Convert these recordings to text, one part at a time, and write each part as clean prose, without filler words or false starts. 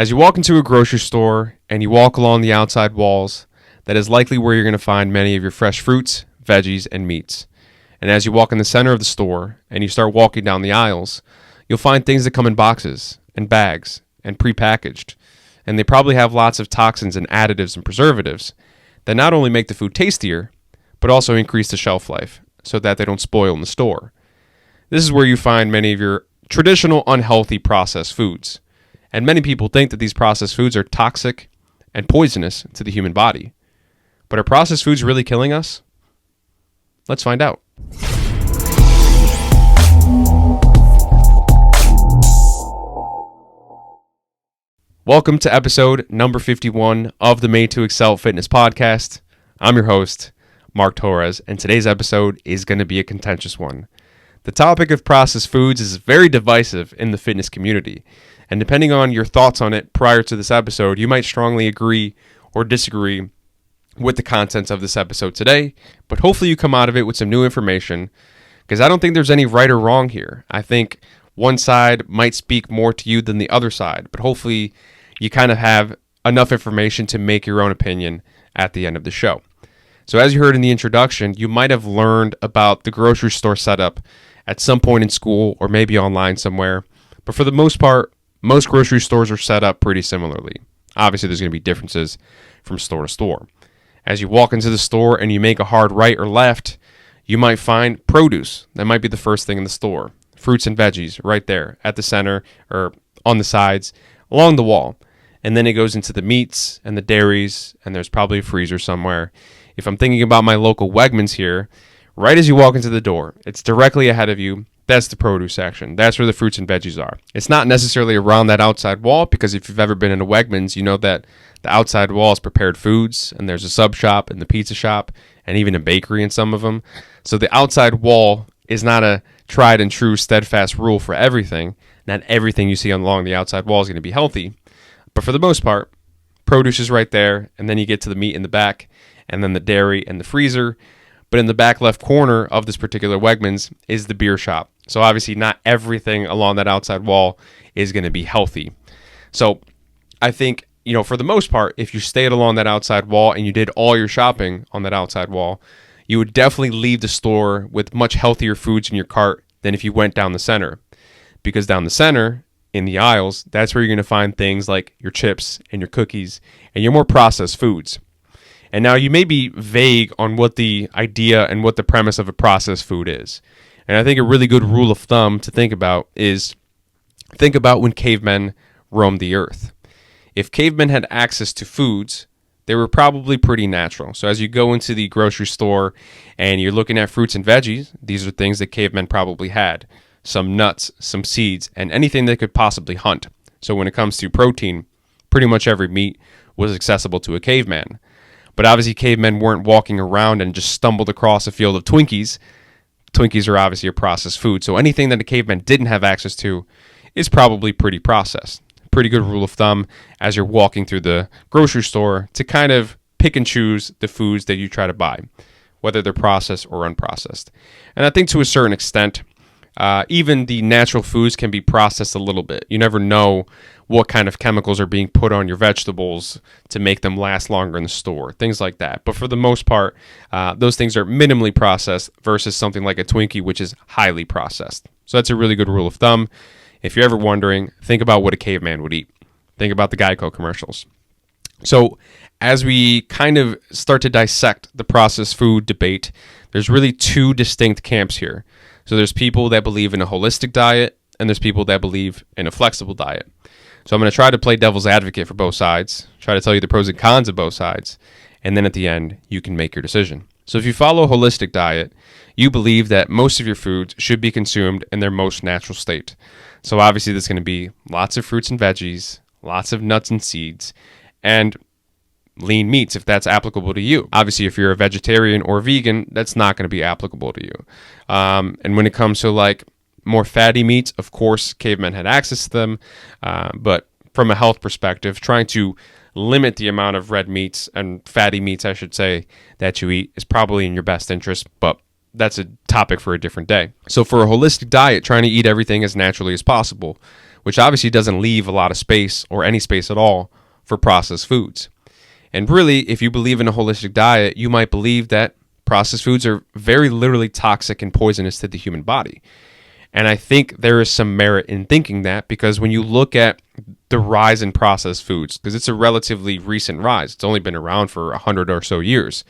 As you walk into a grocery store and you walk along the outside walls, that is likely where you're going to find many of your fresh fruits, veggies, and meats. And as you walk in the center of the store and you start walking down the aisles, you'll find things that come in boxes and bags and prepackaged. And they probably have lots of toxins and additives and preservatives that not only make the food tastier, but also increase the shelf life so that they don't spoil in the store. This is where you find many of your traditional unhealthy processed foods. And many people think that these processed foods are toxic and poisonous to the human body. But are processed foods really killing us? Let's find out. Welcome to episode number 51 of the Made to Excel Fitness podcast. I'm your host, Mark Torres, and today's episode is going to be a contentious one. The topic of processed foods is very divisive in the fitness community, and depending on your thoughts on it prior to this episode, you might strongly agree or disagree with the contents of this episode today, but hopefully you come out of it with some new information, because I don't think there's any right or wrong here. I think one side might speak more to you than the other side, but hopefully you kind of have enough information to make your own opinion at the end of the show. So as you heard in the introduction, you might have learned about the grocery store setup at some point in school or maybe online somewhere, but for the most part, most grocery stores are set up pretty similarly. Obviously, there's going to be differences from store to store. As you walk into the store and you make a hard right or left, you might find produce. That might be the first thing in the store. Fruits and veggies right there at the center or on the sides along the wall. And then it goes into the meats and the dairies, and there's probably a freezer somewhere. If I'm thinking about my local Wegmans here, right as you walk into the door, it's directly ahead of you. That's the produce section. That's where the fruits and veggies are. It's not necessarily around that outside wall, because if you've ever been in a Wegmans, you know that the outside wall is prepared foods, and there's a sub shop and the pizza shop and even a bakery in some of them. So the outside wall is not a tried and true steadfast rule for everything. Not everything you see along the outside wall is going to be healthy. But for the most part, produce is right there, and then you get to the meat in the back, and then the dairy and the freezer. But in the back left corner of this particular Wegmans is the beer shop. So obviously not everything along that outside wall is going to be healthy. So I think, for the most part, if you stayed along that outside wall and you did all your shopping on that outside wall, you would definitely leave the store with much healthier foods in your cart than if you went down the center. Because down the center, in the aisles, that's where you're going to find things like your chips and your cookies and your more processed foods. And now you may be vague on what the idea and what the premise of a processed food is. And I think a really good rule of thumb to think about is think about when cavemen roamed the earth. If cavemen had access to foods, they were probably pretty natural. So as you go into the grocery store and you're looking at fruits and veggies, these are things that cavemen probably had. Some nuts, some seeds, and anything they could possibly hunt. So when it comes to protein, pretty much every meat was accessible to a caveman. But obviously cavemen weren't walking around and just stumbled across a field of Twinkies. Twinkies are obviously a processed food, so anything that a caveman didn't have access to is probably pretty processed. Pretty good rule of thumb as you're walking through the grocery store to kind of pick and choose the foods that you try to buy, whether they're processed or unprocessed. And I think to a certain extent, even the natural foods can be processed a little bit. You never know what kind of chemicals are being put on your vegetables to make them last longer in the store, things like that. But for the most part, those things are minimally processed versus something like a Twinkie, which is highly processed. So that's a really good rule of thumb. If you're ever wondering, think about what a caveman would eat. Think about the Geico commercials. So as we kind of start to dissect the processed food debate, there's really two distinct camps here. So there's people that believe in a holistic diet, and there's people that believe in a flexible diet. So I'm going to try to play devil's advocate for both sides, try to tell you the pros and cons of both sides, and then at the end, you can make your decision. So if you follow a holistic diet, you believe that most of your foods should be consumed in their most natural state. So obviously there's going to be lots of fruits and veggies, lots of nuts and seeds, and lean meats if that's applicable to you. Obviously, if you're a vegetarian or vegan, that's not going to be applicable to you. And when it comes to like more fatty meats, of course, cavemen had access to them. But from a health perspective, trying to limit the amount of red meats and fatty meats, I should say, that you eat is probably in your best interest. But that's a topic for a different day. So for a holistic diet, trying to eat everything as naturally as possible, which obviously doesn't leave a lot of space or any space at all for processed foods. And really, if you believe in a holistic diet, you might believe that processed foods are very literally toxic and poisonous to the human body. And I think there is some merit in thinking that, because when you look at the rise in processed foods, because it's a relatively recent rise, it's only been around for 100 or so years.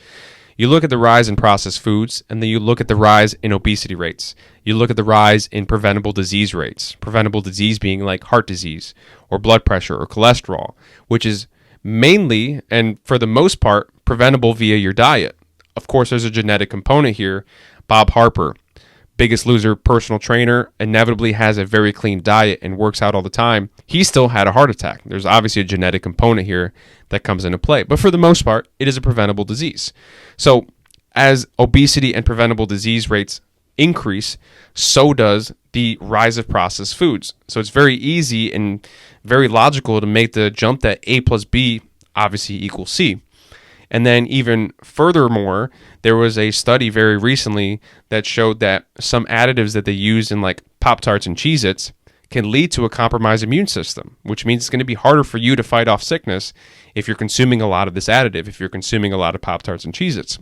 You look at the rise in processed foods, and then you look at the rise in obesity rates. You look at the rise in preventable disease rates. Preventable disease being like heart disease or blood pressure or cholesterol, which is mainly and for the most part preventable via your diet. Of course, there's a genetic component here. Bob Harper, Biggest Loser personal trainer, inevitably has a very clean diet and works out all the time. He still had a heart attack. There's obviously a genetic component here that comes into play. But for the most part, it is a preventable disease. So as obesity and preventable disease rates increase, so does the rise of processed foods. So it's very easy and very logical to make the jump that A plus B obviously equals C. And then even furthermore, there was a study very recently that showed that some additives that they use in like Pop-Tarts and Cheez-Its can lead to a compromised immune system, which means it's going to be harder for you to fight off sickness if you're consuming a lot of this additive, if you're consuming a lot of Pop-Tarts and Cheez-Its.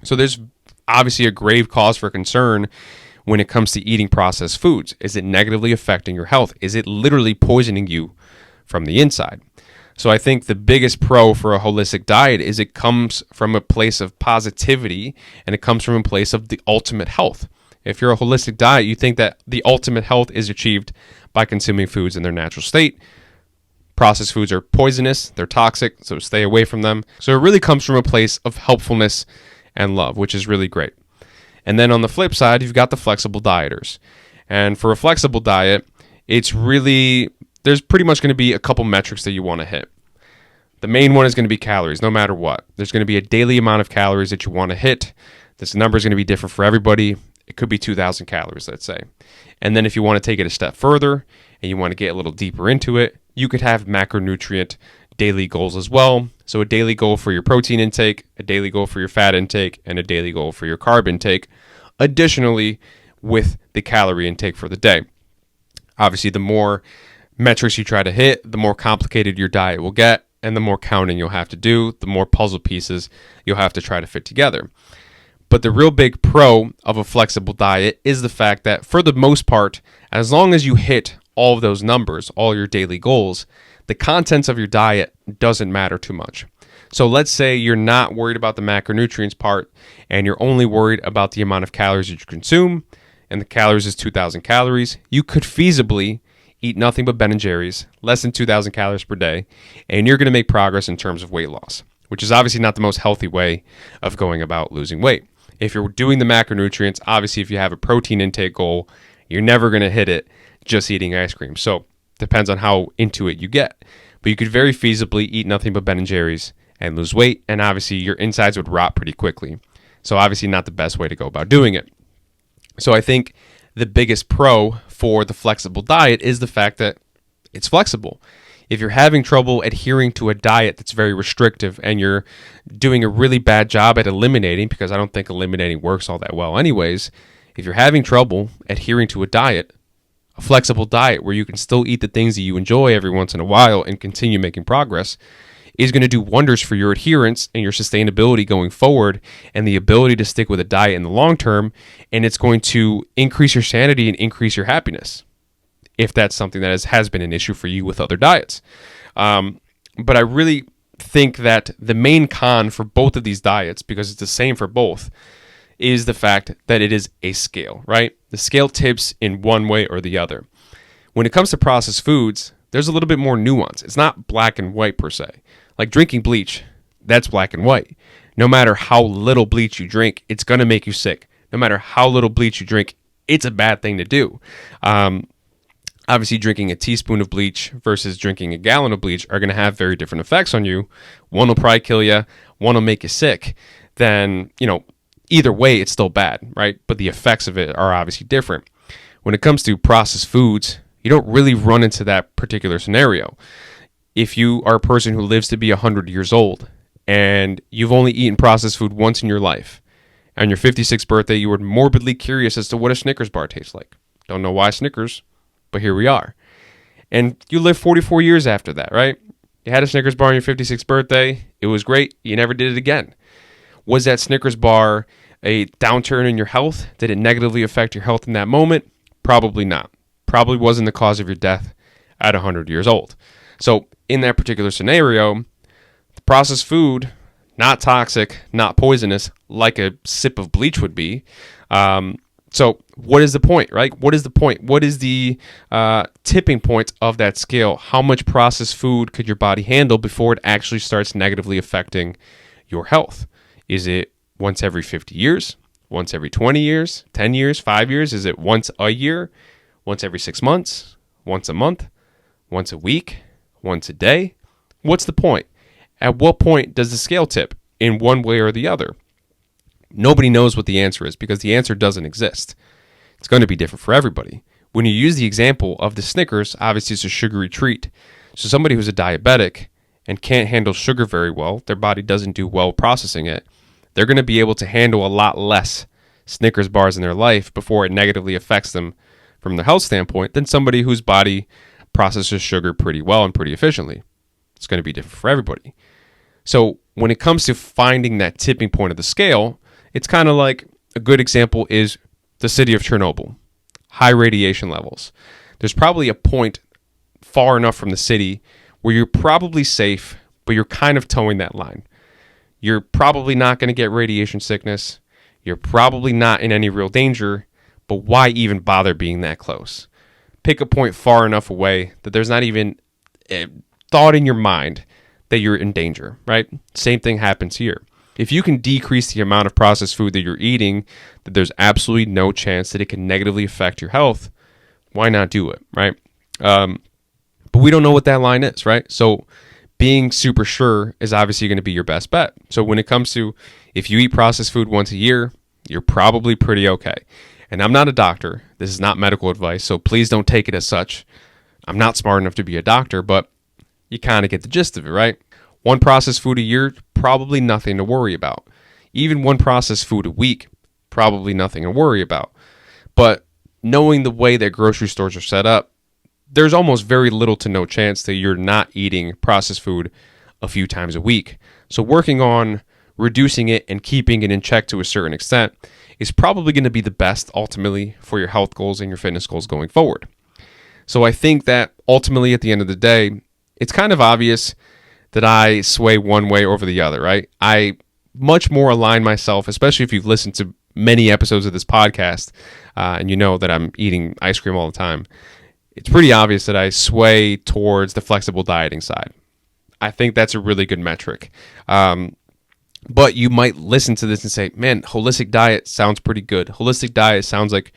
So there's obviously a grave cause for concern when it comes to eating processed foods. Is it negatively affecting your health? Is it literally poisoning you from the inside? So I think the biggest pro for a holistic diet is it comes from a place of positivity, and it comes from a place of the ultimate health. If you're a holistic diet, you think that the ultimate health is achieved by consuming foods in their natural state. Processed foods are poisonous, they're toxic, so stay away from them. So it really comes from a place of helpfulness and love, which is really great. And then on the flip side, you've got the flexible dieters. And for a flexible diet, there's pretty much going to be a couple metrics that you want to hit. The main one is going to be calories, no matter what. There's going to be a daily amount of calories that you want to hit. This number is going to be different for everybody. It could be 2,000 calories, let's say. And then if you want to take it a step further and you want to get a little deeper into it, you could have macronutrient daily goals as well. So a daily goal for your protein intake, a daily goal for your fat intake, and a daily goal for your carb intake, additionally with the calorie intake for the day. Obviously, the more metrics you try to hit, the more complicated your diet will get, and the more counting you'll have to do, the more puzzle pieces you'll have to try to fit together. But the real big pro of a flexible diet is the fact that for the most part, as long as you hit all of those numbers, all your daily goals, the contents of your diet doesn't matter too much. So let's say you're not worried about the macronutrients part and you're only worried about the amount of calories that you consume, and the calories is 2,000 calories. You could feasibly eat nothing but Ben & Jerry's, less than 2,000 calories per day, and you're going to make progress in terms of weight loss, which is obviously not the most healthy way of going about losing weight. If you're doing the macronutrients, obviously if you have a protein intake goal, you're never going to hit it just eating ice cream. So depends on how into it you get. But you could very feasibly eat nothing but Ben & Jerry's and lose weight, and obviously your insides would rot pretty quickly. So obviously not the best way to go about doing it. So I think the biggest pro for the flexible diet is the fact that it's flexible. If you're having trouble adhering to a diet that's very restrictive and you're doing a really bad job at eliminating, because I don't think eliminating works all that well anyways, if you're having trouble adhering to a diet, a flexible diet where you can still eat the things that you enjoy every once in a while and continue making progress is going to do wonders for your adherence and your sustainability going forward and the ability to stick with a diet in the long term. And it's going to increase your sanity and increase your happiness if that's something that has been an issue for you with other diets. But I really think that the main con for both of these diets, because it's the same for both, is the fact that it is a scale, right? The scale tips in one way or the other. When it comes to processed foods, there's a little bit more nuance. It's not black and white per se. Like drinking bleach, that's black and white. No matter how little bleach you drink, it's going to make you sick. No matter how little bleach you drink, it's a bad thing to do. Obviously, drinking a teaspoon of bleach versus drinking a gallon of bleach are going to have very different effects on you. One will probably kill you. One will make you sick. Then, either way, it's still bad, right? But the effects of it are obviously different. When it comes to processed foods, you don't really run into that particular scenario. If you are a person who lives to be 100 years old and you've only eaten processed food once in your life, on your 56th birthday, you were morbidly curious as to what a Snickers bar tastes like. Don't know why Snickers, but here we are. And you live 44 years after that, right? You had a Snickers bar on your 56th birthday. It was great. You never did it again. Was that Snickers bar a downturn in your health? Did it negatively affect your health in that moment? Probably not. Probably wasn't the cause of your death at 100 years old. So in that particular scenario, the processed food, not toxic, not poisonous, like a sip of bleach would be. So what is the point, right? What is the point? What is the tipping point of that scale? How much processed food could your body handle before it actually starts negatively affecting your health? Is it once every 50 years? Once every 20 years? 10 years? 5 years? Is it once a year? Once every 6 months? Once a month? Once a week? Once a day? What's the point? At what point does the scale tip in one way or the other? Nobody knows what the answer is because the answer doesn't exist. It's going to be different for everybody. When you use the example of the Snickers, obviously it's a sugary treat. So somebody who's a diabetic and can't handle sugar very well, their body doesn't do well processing it, they're going to be able to handle a lot less Snickers bars in their life before it negatively affects them from the health standpoint than somebody whose body processes sugar pretty well and pretty efficiently. It's going to be different for everybody. So when it comes to finding that tipping point of the scale, it's kind of like a good example is the city of Chernobyl. High radiation levels. There's probably a point far enough from the city where you're probably safe, but you're kind of towing that line. You're probably not going to get radiation sickness. You're probably not in any real danger, but why even bother being that close? Pick a point far enough away that there's not even a thought in your mind that you're in danger, right? Same thing happens here. If you can decrease the amount of processed food that you're eating, that there's absolutely no chance that it can negatively affect your health, why not do it, right? But we don't know what that line is, right? So being super sure is obviously going to be your best bet. So when it comes to if you eat processed food once a year, you're probably pretty okay. And I'm not a doctor. This is not medical advice, so please don't take it as such. I'm not smart enough to be a doctor, but you kind of get the gist of it, right? One processed food a year, probably nothing to worry about. Even one processed food a week, probably nothing to worry about. But knowing the way that grocery stores are set up, there's almost very little to no chance that you're not eating processed food a few times a week. So working on reducing it and keeping it in check to a certain extent is probably going to be the best ultimately for your health goals and your fitness goals going forward. So I think that ultimately at the end of the day, it's kind of obvious that I sway one way over the other, right? I much more align myself, especially if you've listened to many episodes of this podcast and you know that I'm eating ice cream all the time. It's pretty obvious that I sway towards the flexible dieting side. I think that's a really good metric. But you might listen to this and say, man, holistic diet sounds pretty good. Holistic diet sounds like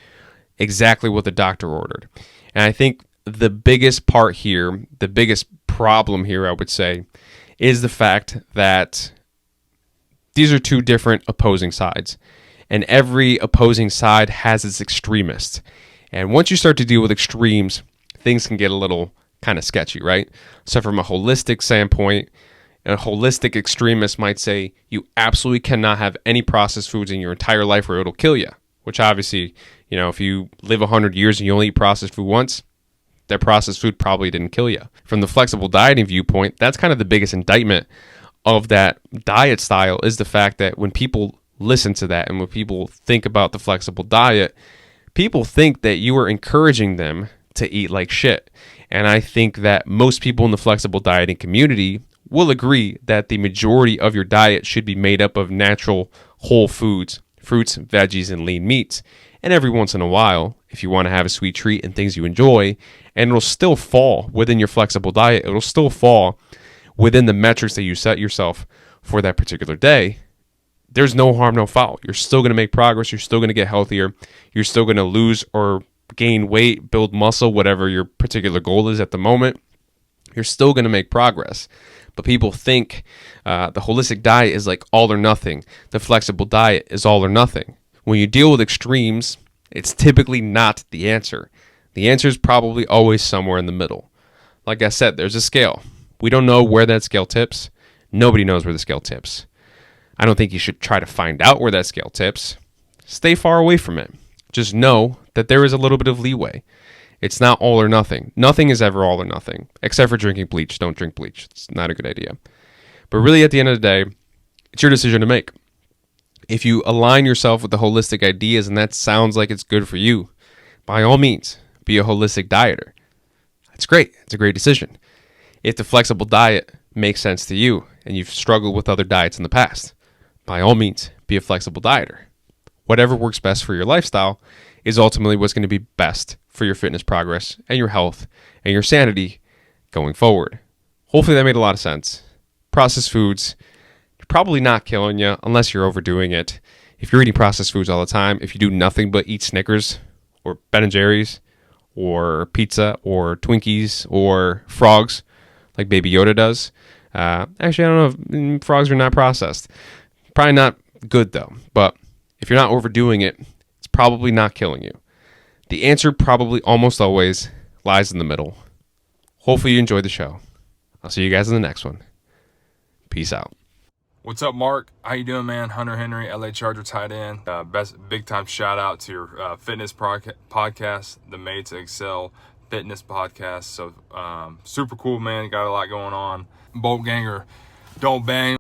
exactly what the doctor ordered. And I think the biggest part here, the biggest problem here, I would say, is the fact that these are two different opposing sides. And every opposing side has its extremist. And once you start to deal with extremes, things can get a little kind of sketchy, right? So from a holistic standpoint, a holistic extremist might say you absolutely cannot have any processed foods in your entire life or it'll kill you. Which obviously, you know, if you live 100 years and you only eat processed food once, that processed food probably didn't kill you. From the flexible dieting viewpoint, that's kind of the biggest indictment of that diet style is the fact that when people listen to that and when people think about the flexible diet, people think that you are encouraging them to eat like shit. And I think that most people in the flexible dieting community will agree that the majority of your diet should be made up of natural whole foods, fruits, veggies, and lean meats. And every once in a while, if you want to have a sweet treat and things you enjoy, and it'll still fall within your flexible diet, it'll still fall within the metrics that you set yourself for that particular day, there's no harm, no foul. You're still going to make progress. You're still going to get healthier. You're still going to lose or gain weight, build muscle, whatever your particular goal is at the moment. You're still going to make progress. But people think the holistic diet is like all or nothing. The flexible diet is all or nothing. When you deal with extremes, it's typically not the answer. The answer is probably always somewhere in the middle. Like I said, there's a scale. We don't know where that scale tips. Nobody knows where the scale tips. I don't think you should try to find out where that scale tips. Stay far away from it. Just know that there is a little bit of leeway. It's not all or nothing. Nothing is ever all or nothing, except for drinking bleach. Don't drink bleach. It's not a good idea. But really, at the end of the day, it's your decision to make. If you align yourself with the holistic ideas and that sounds like it's good for you, by all means, be a holistic dieter. It's great. It's a great decision. If the flexible diet makes sense to you and you've struggled with other diets in the past, by all means, be a flexible dieter. Whatever works best for your lifestyle is ultimately what's going to be best for your fitness progress and your health and your sanity going forward. Hopefully that made a lot of sense. Processed foods, probably not killing you unless you're overdoing it. If you're eating processed foods all the time, if you do nothing but eat Snickers or Ben & Jerry's or pizza or Twinkies or frogs like Baby Yoda does. Actually, I don't know if frogs are not processed. Probably not good though, but if you're not overdoing it, it's probably not killing you. The answer probably almost always lies in the middle. Hopefully you enjoyed the show. I'll see you guys in the next one. Peace out. What's up, Mark? How you doing, man? Hunter Henry, LA Charger tight end. Best big time shout out to your fitness podcast, the Made to Excel Fitness podcast. So super cool, man. Got a lot going on. Bolt ganger, don't bang.